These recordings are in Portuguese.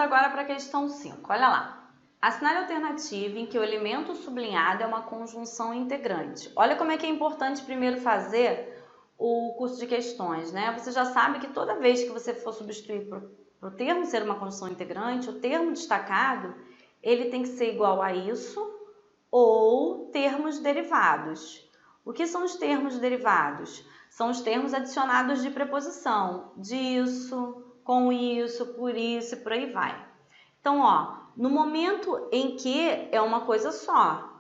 agora para a questão 5. Olha lá. Assinale a alternativa em que o elemento sublinhado é uma conjunção integrante. Olha como é que é importante primeiro fazer o curso de questões, né? Você já sabe que toda vez que você for substituir para o termo ser uma conjunção integrante, o termo destacado, ele tem que ser igual a isso ou termos derivados. O que são os termos derivados? São os termos adicionados de preposição. Disso, com isso, por isso e por aí vai. Então, ó, no momento em que é uma coisa só,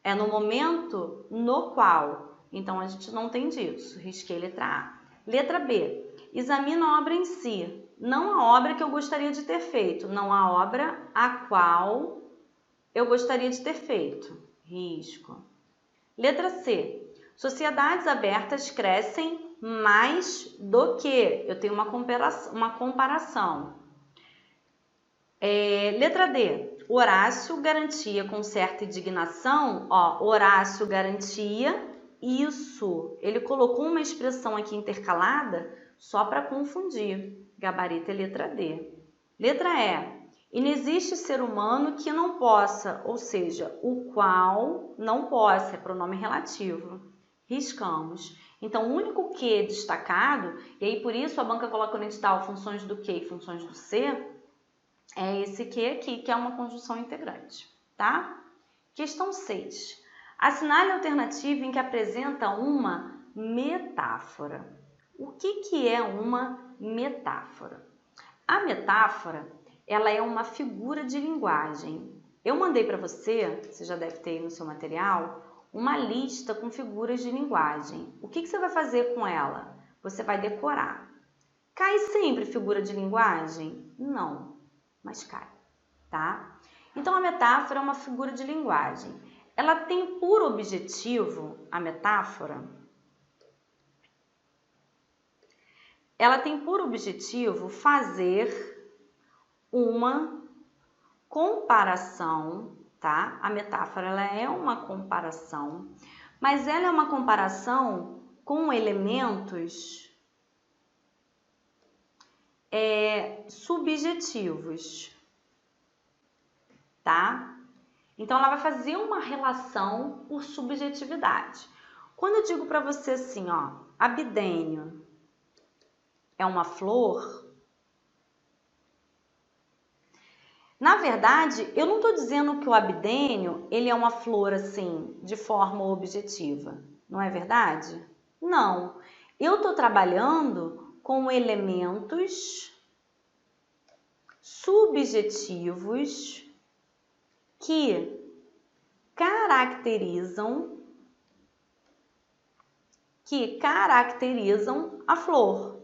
é no momento no qual. Então, a gente não tem disso. Risquei letra A. Letra B. Examina a obra em si. Não a obra que eu gostaria de ter feito. Não a obra a qual eu gostaria de ter feito. Risco. Letra C. Sociedades abertas crescem mais do que. Eu tenho uma comparação. Letra D. Horácio garantia com certa indignação. Ó, Horácio garantia isso. Ele colocou uma expressão aqui intercalada só para confundir. Gabarito é letra D. Letra E. Inexiste ser humano que não possa, ou seja, o qual não possa, é pronome relativo. Riscamos. Então, o único que destacado, e aí por isso a banca coloca no edital funções do que e funções do C, é esse que aqui, que é uma conjunção integrante, tá? Questão 6. Assinale a alternativa em que apresenta uma metáfora. O que é uma metáfora? A metáfora, ela é uma figura de linguagem. Eu mandei para você já deve ter aí no seu material, uma lista com figuras de linguagem. O que você vai fazer com ela? Você vai decorar. Cai sempre figura de linguagem? Não, mas cai, tá? Então, a metáfora é uma figura de linguagem. Ela tem por objetivo, a metáfora, ela tem por objetivo fazer uma comparação, tá? A metáfora ela é uma comparação, mas ela é uma comparação com elementos subjetivos, tá? Então, ela vai fazer uma relação por subjetividade. Quando eu digo para você assim, ó, abdênio é uma flor, na verdade, eu não estou dizendo que o abdênio ele é uma flor assim, de forma objetiva, não é verdade? Não, eu estou trabalhando com elementos subjetivos que caracterizam a flor.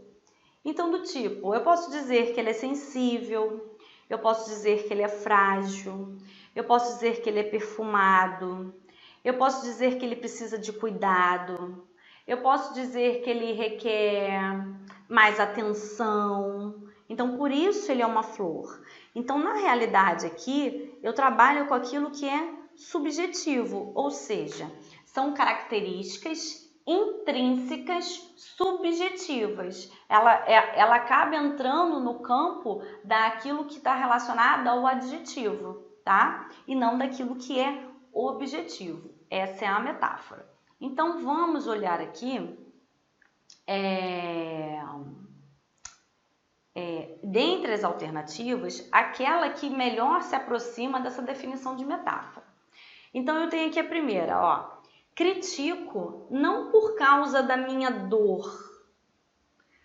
Então, do tipo, eu posso dizer que ele é sensível, eu posso dizer que ele é frágil, eu posso dizer que ele é perfumado, eu posso dizer que ele precisa de cuidado, eu posso dizer que ele requer mais atenção. Então, por isso ele é uma flor. Então, na realidade aqui, eu trabalho com aquilo que é subjetivo, ou seja, são características intrínsecas subjetivas. Ela acaba entrando no campo daquilo que está relacionado ao adjetivo, tá? E não daquilo que é objetivo. Essa é a metáfora. Então, vamos olhar aqui dentre as alternativas, aquela que melhor se aproxima dessa definição de metáfora. Então, eu tenho aqui a primeira, ó. Critico não por causa da minha dor,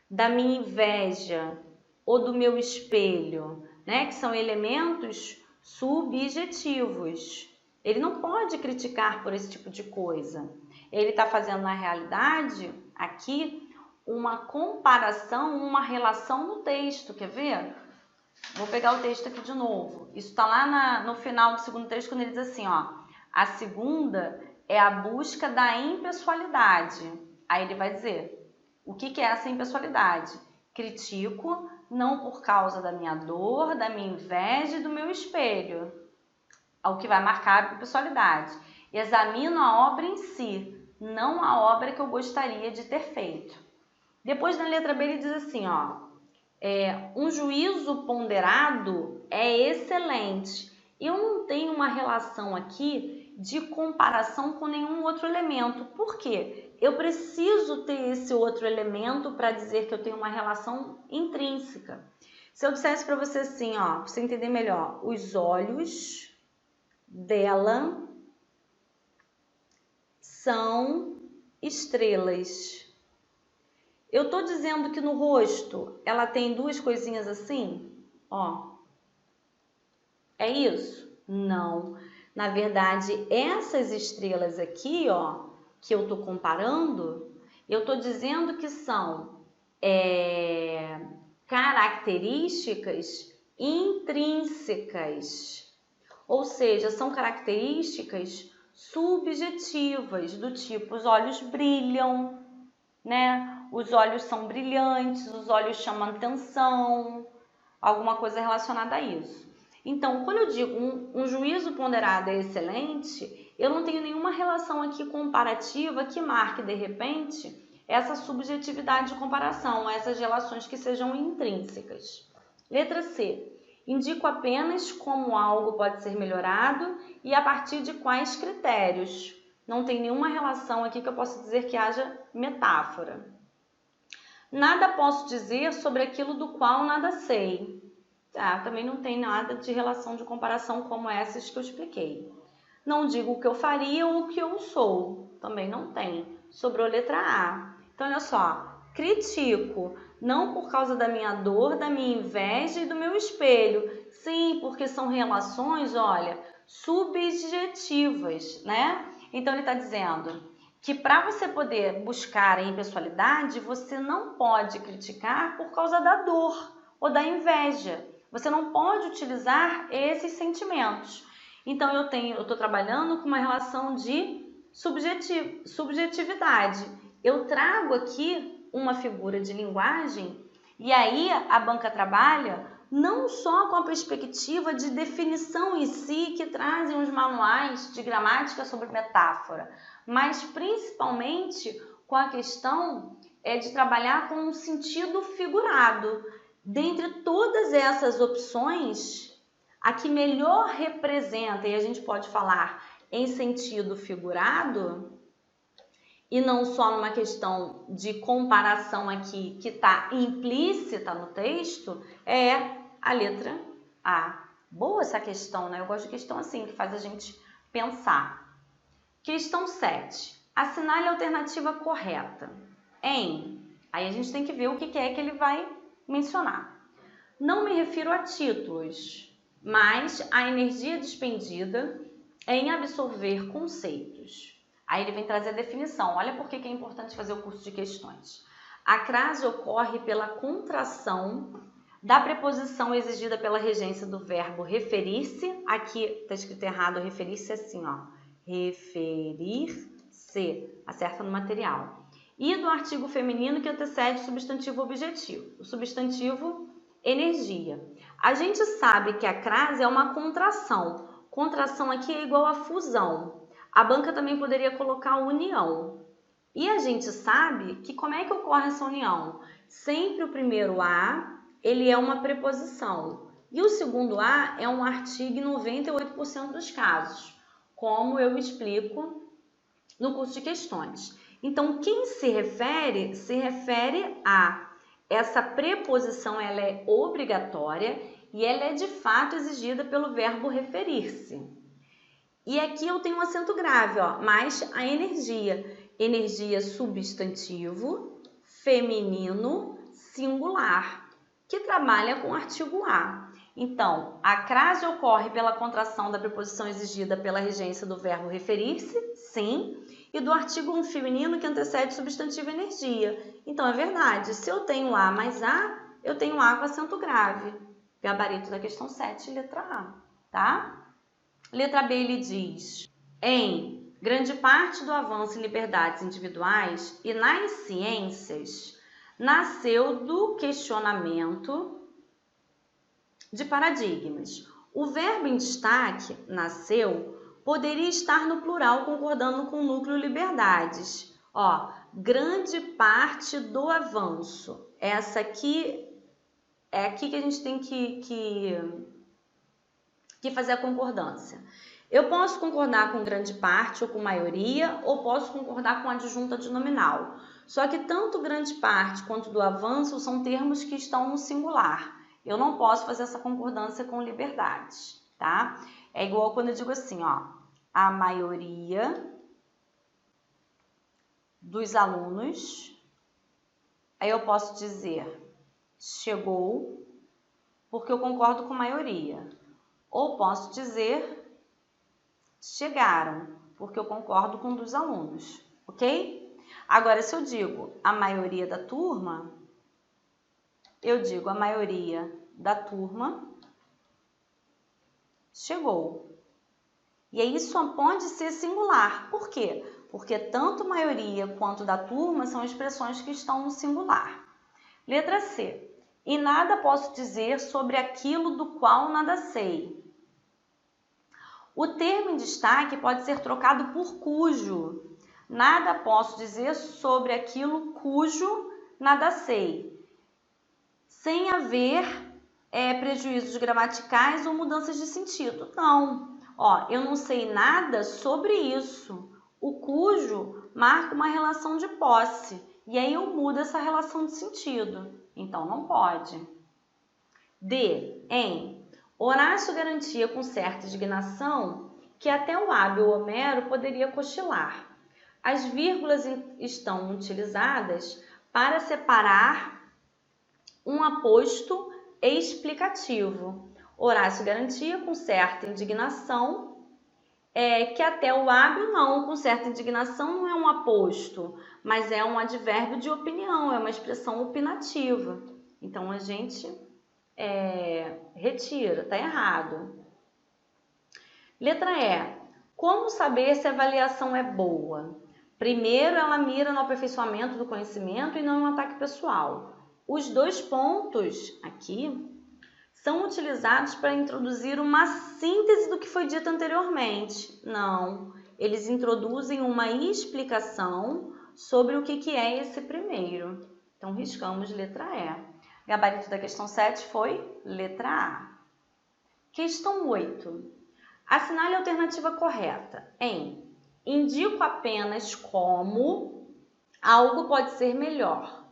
da minha inveja ou do meu espelho, né? Que são elementos subjetivos. Ele não pode criticar por esse tipo de coisa. Ele está fazendo, na realidade, aqui, uma comparação, uma relação no texto. Quer ver? Vou pegar o texto aqui de novo. Isso está lá no final do segundo texto, quando ele diz assim, ó. A segunda é a busca da impessoalidade. Aí ele vai dizer, o que é essa impessoalidade? Critico não por causa da minha dor, da minha inveja e do meu espelho. O que vai marcar a impessoalidade. Examino a obra em si, não a obra que eu gostaria de ter feito. Depois, na letra B, ele diz assim, ó. Um juízo ponderado é excelente. Eu não tenho uma relação aqui de comparação com nenhum outro elemento. Por quê? Eu preciso ter esse outro elemento para dizer que eu tenho uma relação intrínseca. Se eu dissesse para você assim, ó, para você entender melhor, os olhos dela são estrelas. Eu tô dizendo que no rosto ela tem duas coisinhas assim, ó. É isso? Não. Na verdade, essas estrelas aqui, ó, que eu tô comparando, eu tô dizendo que são características intrínsecas. Ou seja, são características subjetivas, do tipo, os olhos brilham, né? Os olhos são brilhantes, os olhos chamam atenção, alguma coisa relacionada a isso. Então, quando eu digo um juízo ponderado é excelente, eu não tenho nenhuma relação aqui comparativa que marque, de repente, essa subjetividade de comparação, essas relações que sejam intrínsecas. Letra C. Indico apenas como algo pode ser melhorado e a partir de quais critérios. Não tem nenhuma relação aqui que eu possa dizer que haja metáfora. Nada posso dizer sobre aquilo do qual nada sei. Também não tem nada de relação de comparação como essas que eu expliquei. Não digo o que eu faria ou o que eu sou. Também não tem. Sobrou letra A. Então, olha só. Critico, não por causa da minha dor, da minha inveja e do meu espelho. Sim, porque são relações, olha, subjetivas, né? Então, ele está dizendo que para você poder buscar a impessoalidade, você não pode criticar por causa da dor ou da inveja. Você não pode utilizar esses sentimentos. Então, eu estou trabalhando com uma relação de subjetividade. Eu trago aqui uma figura de linguagem e aí a banca trabalha não só com a perspectiva de definição em si que trazem os manuais de gramática sobre metáfora, mas principalmente com a questão de trabalhar com um sentido figurado. Dentre todas essas opções, a que melhor representa, e a gente pode falar em sentido figurado, e não só numa questão de comparação aqui que está implícita no texto, é a letra A. Boa essa questão, né? Eu gosto de questão assim, que faz a gente pensar. Questão 7. Assinale a alternativa correta. Aí a gente tem que ver o que é que ele vai mencionar. Não me refiro a títulos, mas a energia despendida em absorver conceitos. Aí ele vem trazer a definição. Olha por que é importante fazer o curso de questões. A crase ocorre pela contração da preposição exigida pela regência do verbo referir-se. Aqui está escrito errado, referir-se assim, ó. Referir-se. Acerta no material. E do artigo feminino que antecede o substantivo objetivo. O substantivo energia. A gente sabe que a crase é uma contração. Contração aqui é igual a fusão. A banca também poderia colocar união. E a gente sabe que como é que ocorre essa união? Sempre o primeiro A, ele é uma preposição. E o segundo A é um artigo em 98% dos casos, como eu explico no curso de questões. Então, quem se refere a essa preposição, ela é obrigatória e ela é de fato exigida pelo verbo referir-se. E aqui eu tenho um acento grave, ó, mas a energia substantivo, feminino, singular, que trabalha com o artigo A. Então, a crase ocorre pela contração da preposição exigida pela regência do verbo referir-se, sim, e do artigo feminino que antecede o substantivo energia. Então, é verdade, se eu tenho A mais A, eu tenho A com acento grave. Gabarito da questão 7, letra A, tá? Letra B, ele diz: em grande parte do avanço em liberdades individuais e nas ciências, nasceu do questionamento de paradigmas. O verbo em destaque, nasceu, poderia estar no plural, concordando com o núcleo liberdades. Ó, grande parte do avanço. Essa aqui é aqui que a gente tem que fazer a concordância. Eu posso concordar com grande parte ou com maioria, ou posso concordar com adjunta de nominal. Só que tanto grande parte quanto do avanço são termos que estão no singular. Eu não posso fazer essa concordância com liberdade, tá? É igual quando eu digo assim, ó, a maioria dos alunos, aí eu posso dizer chegou, porque eu concordo com a maioria. Ou posso dizer chegaram, porque eu concordo com um dos alunos, ok? Agora, se eu digo a maioria da turma, eu digo a maioria da turma chegou. E aí só pode ser singular. Por quê? Porque tanto maioria quanto da turma são expressões que estão no singular. Letra C. E nada posso dizer sobre aquilo do qual nada sei. O termo em destaque pode ser trocado por cujo. Nada posso dizer sobre aquilo cujo nada sei. Sem haver prejuízos gramaticais ou mudanças de sentido. Não. Ó, eu não sei nada sobre isso. O cujo marca uma relação de posse. E aí eu mudo essa relação de sentido. Então, não pode. D. Em. Horácio garantia com certa indignação que até o hábil Homero poderia cochilar. As vírgulas estão utilizadas para separar um aposto explicativo. Horácio garantia com certa indignação que até o hábil não, com certa indignação não é um aposto, mas é um advérbio de opinião, é uma expressão opinativa. Então, a gente retira, está errado. Letra E. Como saber se a avaliação é boa? Primeiro, ela mira no aperfeiçoamento do conhecimento e não no ataque pessoal. Os dois pontos aqui são utilizados para introduzir uma síntese do que foi dito anteriormente. Não, eles introduzem uma explicação sobre o que é esse primeiro. Então, riscamos letra E. Gabarito da questão 7 foi letra A. Questão 8. Assinale a alternativa correta em indico apenas como algo pode ser melhor.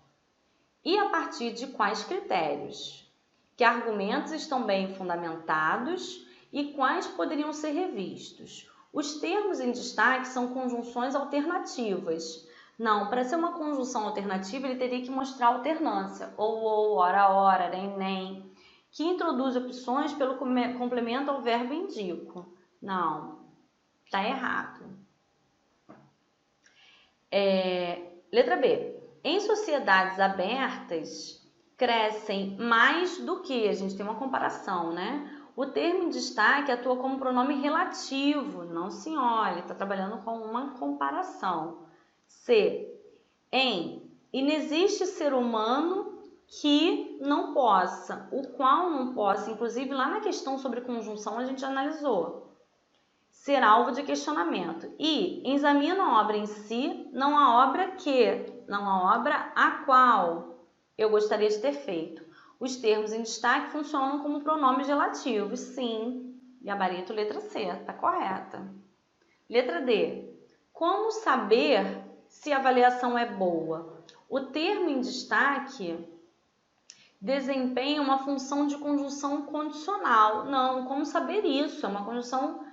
E a partir de quais critérios? Que argumentos estão bem fundamentados e quais poderiam ser revistos? Os termos em destaque são conjunções alternativas. Não, para ser uma conjunção alternativa, ele teria que mostrar alternância, ou, ora, nem, que introduz opções pelo complemento ao verbo indico. Não, está errado. Letra B. Em sociedades abertas, crescem mais do que, a gente tem uma comparação, né? O termo em destaque atua como pronome relativo, não senhora, ele está trabalhando com uma comparação. C. Inexiste ser humano que não possa, o qual não possa, inclusive lá na questão sobre conjunção a gente analisou, ser alvo de questionamento. E examina a obra em si, não a obra que, não a obra a qual eu gostaria de ter feito. Os termos em destaque funcionam como pronomes relativos, sim. Gabarito, letra C, está correta. Letra D. Como saber se a avaliação é boa? O termo em destaque desempenha uma função de conjunção condicional. Não, como saber isso? É uma conjunção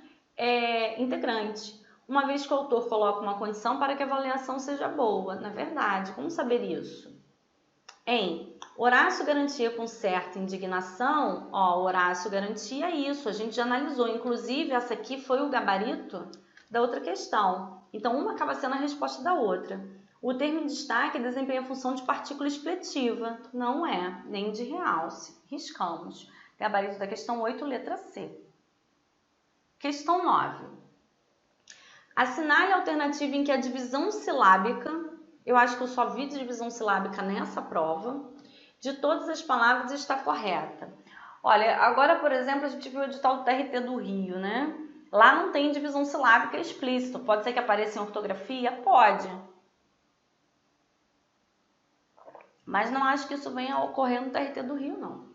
integrante. Uma vez que o autor coloca uma condição para que a avaliação seja boa. Na verdade, como saber isso? Horácio garantia com certa indignação, Horácio garantia isso, a gente já analisou, inclusive essa aqui foi o gabarito da outra questão. Então, uma acaba sendo a resposta da outra. O termo em destaque desempenha a função de partícula expletiva, não é, nem de realce. Riscamos. Gabarito da questão 8, letra C. Questão 9. Assinale a alternativa em que a divisão silábica, eu acho que eu só vi divisão silábica nessa prova, de todas as palavras está correta. Olha, agora, por exemplo, a gente viu o edital do TRT do Rio, né? Lá não tem divisão silábica explícita. Pode ser que apareça em ortografia? Pode. Mas não acho que isso venha a ocorrer no TRT do Rio, não.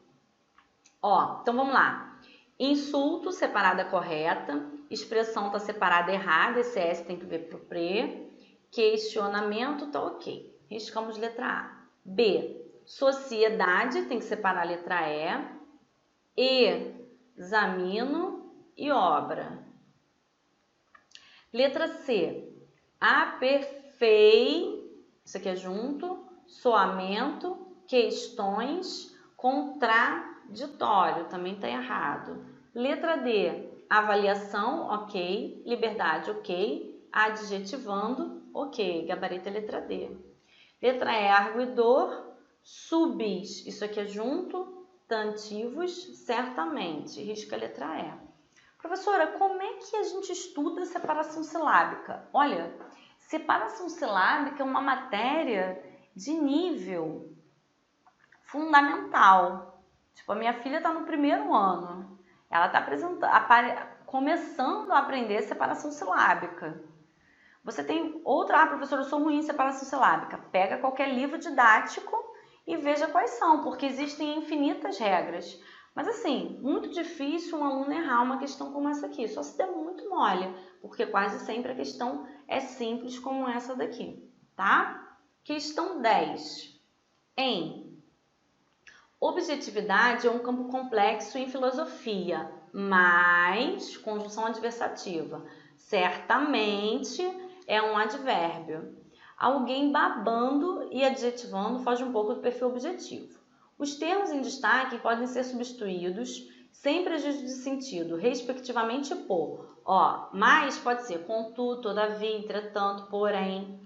Ó, então vamos lá. Insulto, separada correta. Expressão tá separada errada, esse S tem que ver pro pre. Questionamento tá ok. Riscamos letra A. B. Sociedade, tem que separar a letra E. Examino e obra. Letra C. Isso aqui é junto. Soamento, questões, contraditório, também tá errado. Letra D. Avaliação, ok. Liberdade, ok. Adjetivando, ok. Gabarito é letra D. Letra E. Arguidor, subis, isso aqui é junto. Tantivos, certamente. Risca a letra E. Professora, como é que a gente estuda separação silábica? Olha, separação silábica é uma matéria de nível fundamental. Tipo, a minha filha está no primeiro ano. Ela está começando a aprender separação silábica. Você tem outra, professora, eu sou ruim em separação silábica. Pega qualquer livro didático e veja quais são, porque existem infinitas regras. Mas assim, muito difícil um aluno errar uma questão como essa aqui, só se der muito mole, porque quase sempre a questão é simples como essa daqui, tá? Questão 10. Objetividade é um campo complexo em filosofia, mas conjunção adversativa. Certamente é um advérbio. Alguém babando e adjetivando foge um pouco do perfil objetivo. Os termos em destaque podem ser substituídos sem prejuízo de sentido, respectivamente por, mas pode ser contudo, todavia, entretanto, porém.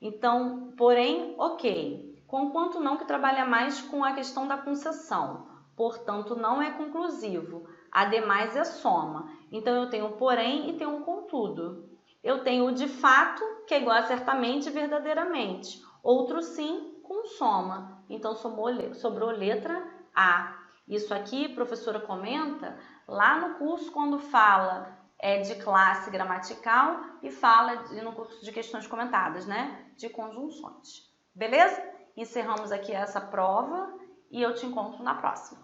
Então, porém, ok. Conquanto não, que trabalha mais com a questão da concessão. Portanto, não é conclusivo. Ademais, é soma. Então, eu tenho porém e tenho um contudo. Eu tenho o de fato, que é igual a certamente e verdadeiramente. Outro sim, com soma. Então, sobrou letra A. Isso aqui, professora comenta lá no curso quando fala de classe gramatical e fala no curso de questões comentadas, né? De conjunções. Beleza? Encerramos aqui essa prova e eu te encontro na próxima.